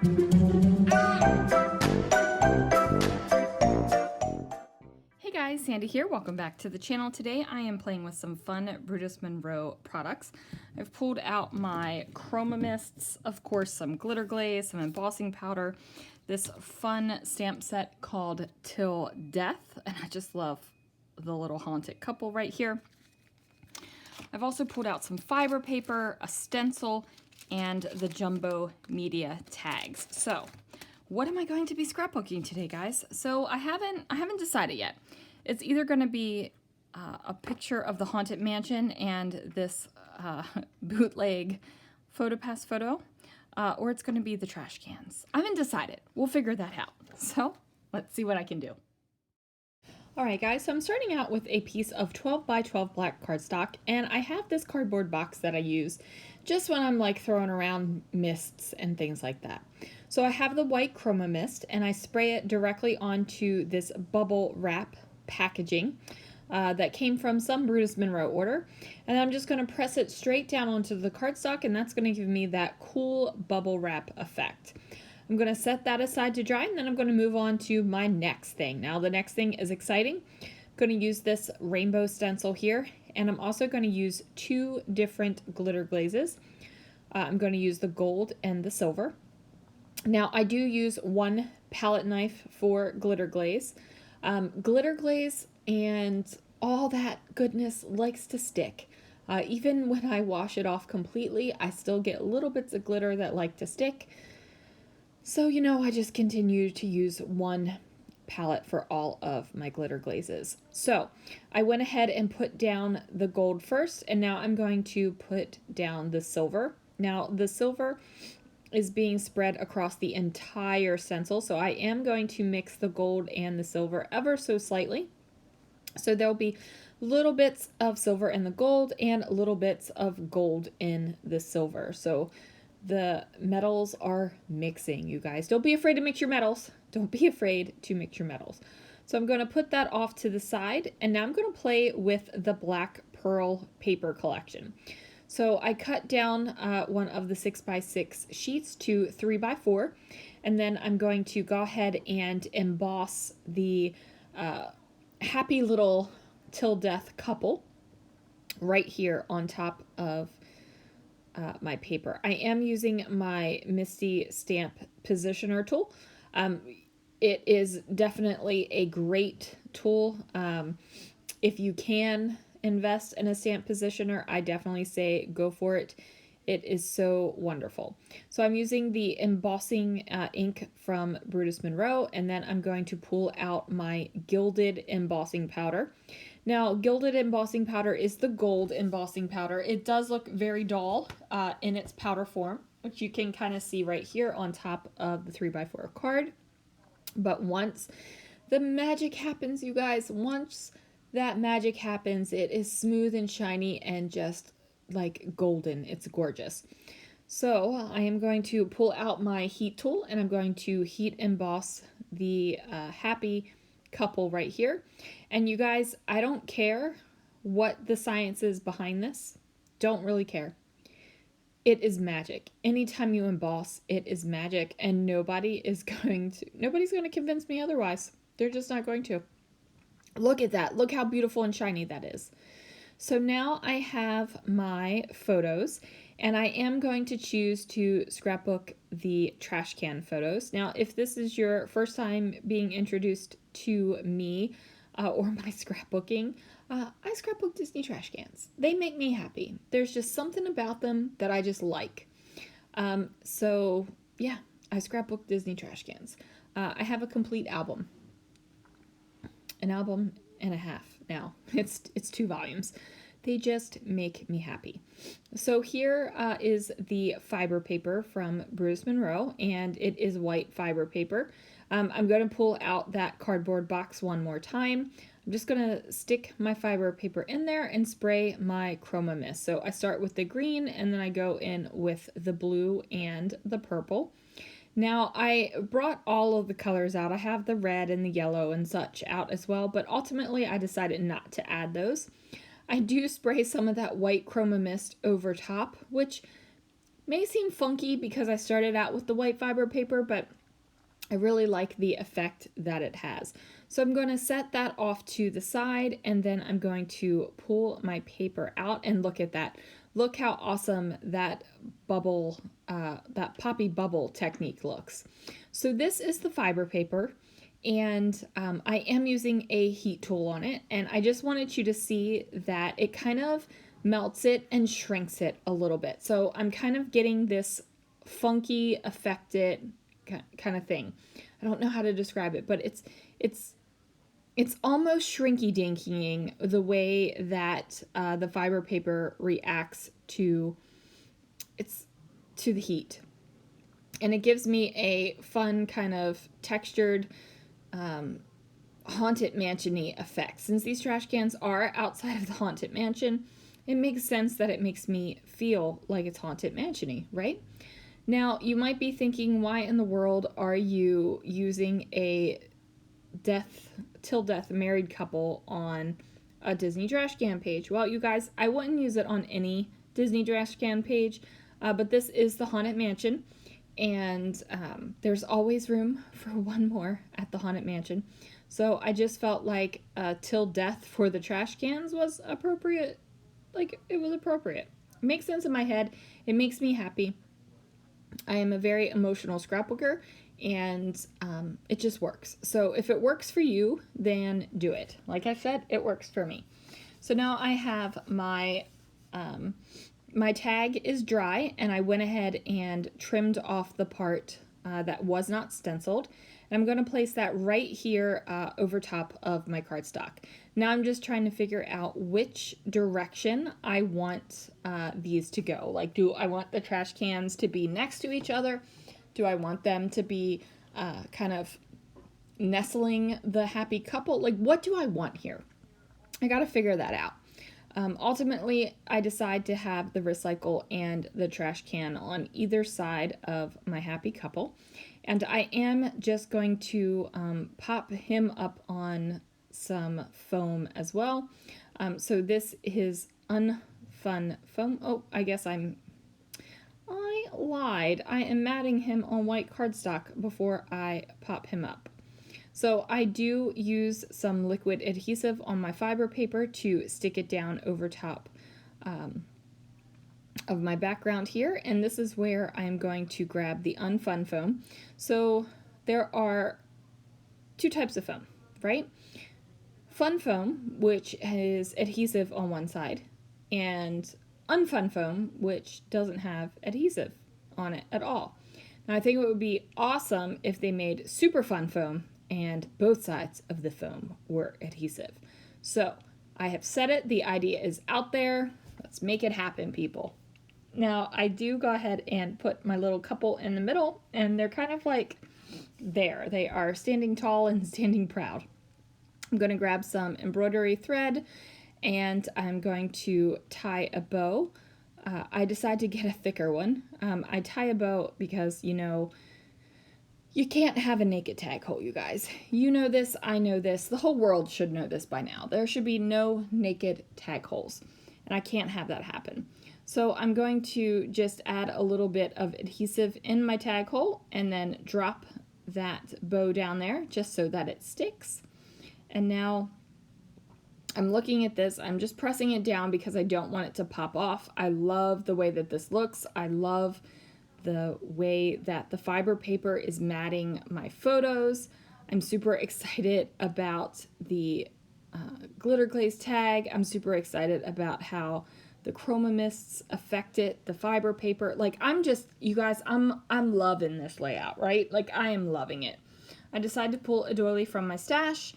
Hey guys, Sandy here. Welcome back to the channel. Today I am playing with some fun Brutus Monroe products. I've pulled out my Chroma Mists, of course some glitter glaze, some embossing powder, this fun stamp set called Til Death, and I just love the little haunted couple right here. I've also pulled out some fiber paper, a stencil, and the jumbo media tags. So what am I going to be scrapbooking today, guys? So I haven't decided yet. It's either going to be a picture of the Haunted Mansion and this bootleg PhotoPass photo, or it's going to be the trash cans. I haven't decided. We'll figure that out. So let's see what I can do. All right, guys, so I'm starting out with a piece of 12 by 12 black cardstock, and I have this cardboard box that I use just when I'm like throwing around mists and things like that. So I have the white Chroma Mist, and I spray it directly onto this bubble wrap packaging that came from some Brutus Monroe order, and I'm just going to press it straight down onto the cardstock, and that's going to give me that cool bubble wrap effect. I'm going to set that aside to dry, and then I'm going to move on to my next thing. Now the next thing is exciting. I'm going to use this rainbow stencil here, and I'm also going to use two different glitter glazes. I'm going to use the gold and the silver. Now I do use one palette knife for glitter glaze. Glitter glaze and all that goodness likes to stick. Even when I wash it off completely, I still get little bits of glitter that like to stick. So, you know, I just continue to use one palette for all of my glitter glazes. So I went ahead and put down the gold first, and now I'm going to put down the silver. Now the silver is being spread across the entire stencil, so I am going to mix the gold and the silver ever so slightly. So there'll be little bits of silver in the gold and little bits of gold in the silver. So the metals are mixing, you guys. Don't be afraid to mix your metals. Don't be afraid to mix your metals. So I'm going to put that off to the side, and now I'm going to play with the black pearl paper collection. So I cut down one of the 6x6 sheets to 3x4, and then I'm going to go ahead and emboss the happy little Til Death couple right here on top of my paper. I am using my Misty Stamp Positioner tool. It is definitely a great tool. If you can invest in a stamp positioner, I definitely say go for it. It is so wonderful. So I'm using the embossing ink from Brutus Monroe, and then I'm going to pull out my Gilded Embossing powder. Now, Gilded Embossing powder is the gold embossing powder. It does look very dull in its powder form, which you can kind of see right here on top of the 3x4 card. But once the magic happens, you guys, once that magic happens, it is smooth and shiny and just like golden. It's gorgeous. So I am going to pull out my heat tool, and I'm going to heat emboss the happy couple right here. And you guys, I don't care what the science is behind this. Don't really care. It is magic. Anytime you emboss, it is magic, and nobody's going to convince me otherwise. They're just not going to. Look at that. Look how beautiful and shiny that is. So now I have my photos, and I am going to choose to scrapbook the trash can photos. Now, if this is your first time being introduced to me or my scrapbooking, I scrapbook Disney trash cans. They make me happy. There's just something about them that I just like. So yeah, I scrapbook Disney trash cans. I have a complete album. An album and a half now. It's 2 volumes. They just make me happy. So here is the fiber paper from Brutus Monroe, and it is white fiber paper. I'm going to pull out that cardboard box one more time. I'm just going to stick my fiber paper in there and spray my Chroma Mist. So I start with the green, and then I go in with the blue and the purple. Now, I brought all of the colors out. I have the red and the yellow and such out as well, but ultimately I decided not to add those. I do spray some of that white Chroma Mist over top, which May seem funky because I started out with the white fiber paper, but I really like the effect that it has. So I'm going to set that off to the side, and then I'm going to pull my paper out and look at that. Look how awesome that bubble, that poppy bubble technique looks. So this is the fiber paper, and I am using a heat tool on it, and I just wanted you to see that it kind of melts it and shrinks it a little bit. So I'm kind of getting this funky affected kind of thing. I don't know how to describe it, but it's almost shrinky dinkying the way that the fiber paper reacts to the heat, and it gives me a fun kind of textured haunted mansion-y effect. Since these trash cans are outside of the haunted mansion, it makes sense that it makes me feel like it's haunted mansion-y, right? Now, you might be thinking, why in the world are you using a Til Death married couple on a Disney trash can page? Well, you guys, I wouldn't use it on any Disney trash can page, but this is the Haunted Mansion, and there's always room for one more at the Haunted Mansion. So I just felt like Til Death for the trash cans was appropriate. Like, it was appropriate. It makes sense in my head. It makes me happy. I am a very emotional scrapbooker, and it just works. So if it works for you, then do it. Like I said, it works for me. So now I have my my tag is dry, and I went ahead and trimmed off the part that was not stenciled. And I'm going to place that right here over top of my cardstock. Now I'm just trying to figure out which direction I want these to go. Like, do I want the trash cans to be next to each other? Do I want them to be kind of nestling the happy couple? Like, what do I want here? I got to figure that out. Ultimately, I decide to have the recycle and the trash can on either side of my happy couple. And I am just going to pop him up on some foam as well. So this is unfun foam. Oh, I guess I lied. I am matting him on white cardstock before I pop him up. So I do use some liquid adhesive on my fiber paper to stick it down over top of my background here, and this is where I'm going to grab the unfun foam. So there are two types of foam, right? Fun foam, which is adhesive on one side, and unfun foam, which doesn't have adhesive on it at all. Now I think it would be awesome if they made super fun foam and both sides of the foam were adhesive. So I have said it, the idea is out there. Let's make it happen, people. Now I do go ahead and put my little couple in the middle, and they're kind of like there. They are standing tall and standing proud. I'm going to grab some embroidery thread, and I'm going to tie a bow. I decided to get a thicker one. I tie a bow because, you know, you can't have a naked tag hole, you guys. You know this, I know this, the whole world should know this by now. There should be no naked tag holes, and I can't have that happen. So I'm going to just add a little bit of adhesive in my tag hole and then drop that bow down there just so that it sticks. And now I'm looking at this, I'm just pressing it down because I don't want it to pop off. I love the way that this looks. I love the way that the fiber paper is matting my photos. I'm super excited about the glitter glaze tag. I'm super excited about how the Chroma Mists affected the fiber paper. Like, I'm just, you guys, I'm loving this layout, right? Like, I am loving it. I decided to pull a doily from my stash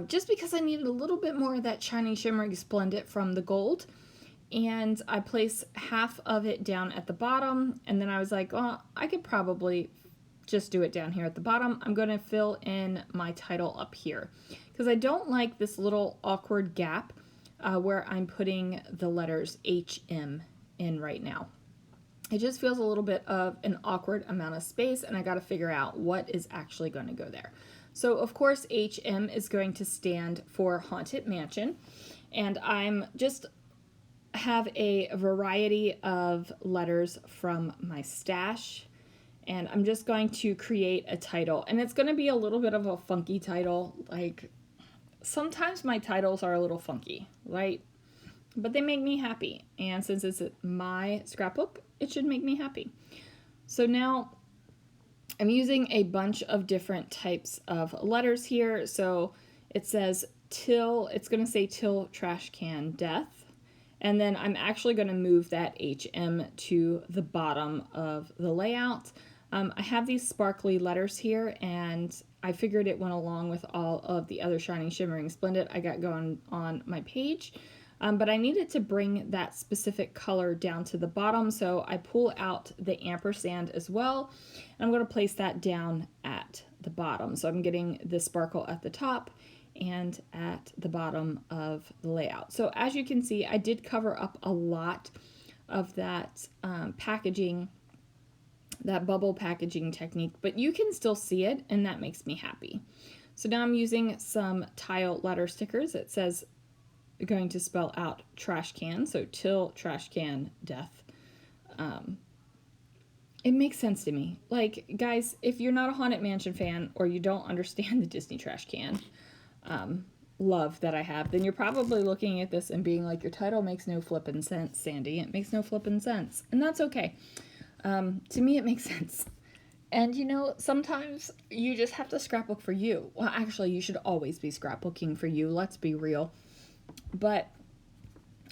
just because I needed a little bit more of that shiny, shimmering, splendid from the gold. And I place half of it down at the bottom, and then I was like, well, I could probably just do it down here at the bottom. I'm going to fill in my title up here because I don't like this little awkward gap where I'm putting the letters HM in right now. It just feels a little bit of an awkward amount of space, and I got to figure out what is actually going to go there. So of course HM is going to stand for Haunted Mansion, and I'm just I have a variety of letters from my stash, and I'm just going to create a title, and it's going to be a little bit of a funky title. Like, sometimes my titles are a little funky, right? But they make me happy, and since it's my scrapbook, it should make me happy. So now I'm using a bunch of different types of letters here. So it says Til, it's going to say Til Trash Can Death. And then I'm actually going to move that HM to the bottom of the layout. I have these sparkly letters here, and I figured it went along with all of the other Shining, Shimmering, Splendid I got going on my page. But I needed to bring that specific color down to the bottom, so I pull out the ampersand as well, and I'm going to place that down at the bottom. So I'm getting the sparkle at the top and at the bottom of the layout. So as you can see, I did cover up a lot of that packaging, that bubble packaging technique, but you can still see it, and that makes me happy. So now I'm using some tile letter stickers. It says, going to spell out trash can, so Til Trash Can Death. It makes sense to me. Like, guys, if you're not a Haunted Mansion fan, or you don't understand the Disney trash can love that I have, then you're probably looking at this and being like, your title makes no flippin' sense, Sandy. It makes no flippin' sense. And that's okay. To me, it makes sense. And you know, sometimes you just have to scrapbook for you. Well, actually, you should always be scrapbooking for you. Let's be real. But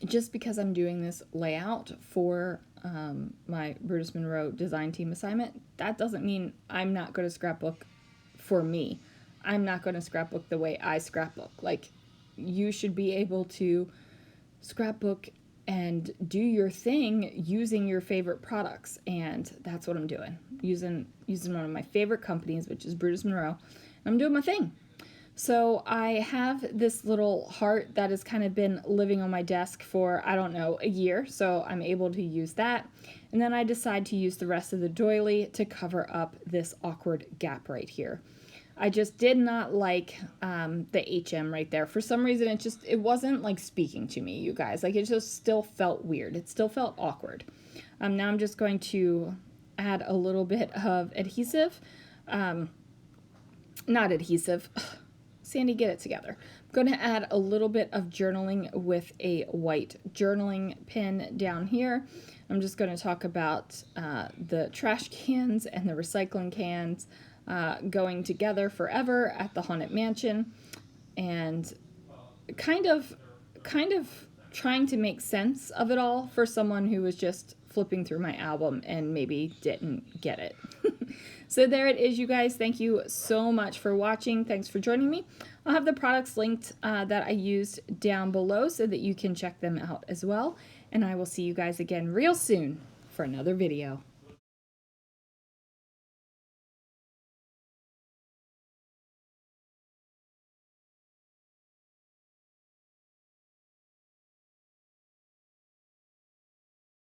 just because I'm doing this layout for my Brutus Monroe design team assignment, that doesn't mean I'm not going to scrapbook for me. I'm not going to scrapbook the way I scrapbook. Like, you should be able to scrapbook and do your thing using your favorite products, and that's what I'm doing. Using one of my favorite companies, which is Brutus Monroe, and I'm doing my thing. So I have this little heart that has kind of been living on my desk for, I don't know, a year, so I'm able to use that. And then I decide to use the rest of the doily to cover up this awkward gap right here. I just did not like the HM right there. For some reason, it wasn't like speaking to me, you guys. Like, it just still felt weird. It still felt awkward. Now I'm just going to add a little bit of adhesive. Not adhesive. Sandy, get it together. I'm going to add a little bit of journaling with a white journaling pen down here. I'm just going to talk about the trash cans and the recycling cans going together forever at the Haunted Mansion, and kind of trying to make sense of it all for someone who was just flipping through my album and maybe didn't get it. So there it is, you guys. Thank you so much for watching. Thanks for joining me. I'll have the products linked that I used down below so that you can check them out as well. And I will see you guys again real soon for another video.